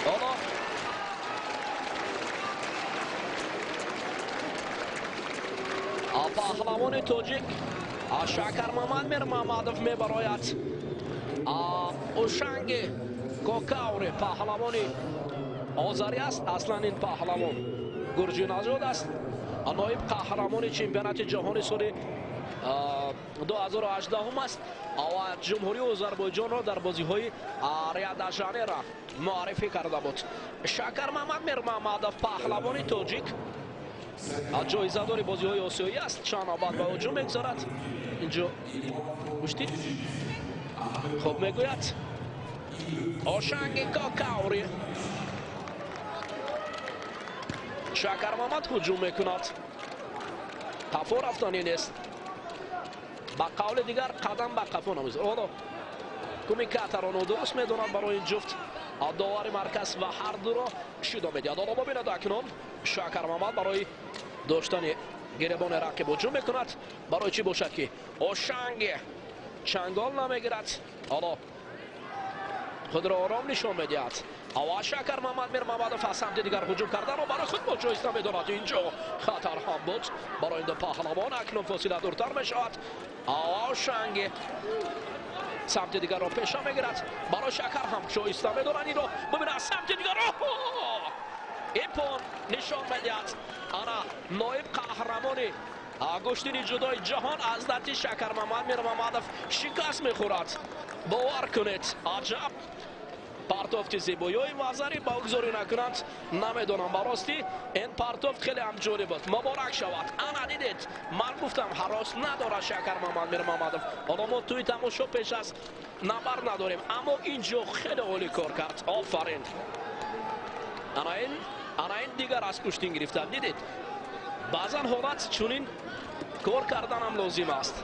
حالا پهلوان تاجیک شاکرماماد میرمامادوف میبراید. اوشانگی کوکاوری پهلوان آذری است. اصلا این پهلوان گرجی نژاد است. نایب قهرمان چمپیونات جهانی سال 2018 است و جمهوری آذربایجان را در بازی‌های ریو د ژانیرو معرفی کرده بود. شاکرماماد میرمامادوف پهلوان تاجیک جایزه‌دار بازی‌های آسیایی است. چند بعد به هجوم می‌گذارد. اینجا گوشتید خوب میگوید اوشانگی کوکاوری. شاکرماماد هجوم میکند. قفا رفتنی نیست. با قول دیگر قدم به قفا نمیزد. حالا کمیکاترانو درست میدونند برای این جفت داور مرکز و هر دو را شیدا میدهد. حالا ببینید اکنون شاکرماماد برای داشتن گریبان رقیب هجوم میکند. برای چی باشد که اوشانگی چنگال نمیگیرد. حالا خود را آرام نشان میدهد. و شاکرماماد میرمامادوف از سمت دیگر هجوم کرده را برای خود مجایسته میداند. اینجا خطر هم بود برای این دو پهلوان. اکنون فاصله دورتر میشود. اوشانگی سمت دیگر را پیش میگیرد. برای شکر هم شایسته میدارند. این را ببینید از سمت دیگر ایپون نشان میدهد. انا نایب قهرمان گشتن جدای جهان از دست شاکرماماد میرمامادوف شکست میخورد. باور کنید عجب پرتافت زیبایی وزری بگذاری نکنند. نمیدونم براستی این پرتافت خیلی هم جالب بود. مبارک شود. انا دیدید من گفتم هراس نداره شاکرماماد میرمامادوف. حالا ما توی تماشا پیش از نبر نداریم اما اینجا خیلی عالی کار کرد. آفرین. انا این دیگر از کشتن گرفتن. دیدید بعضا حالت چنین کار کردن هم لازم است.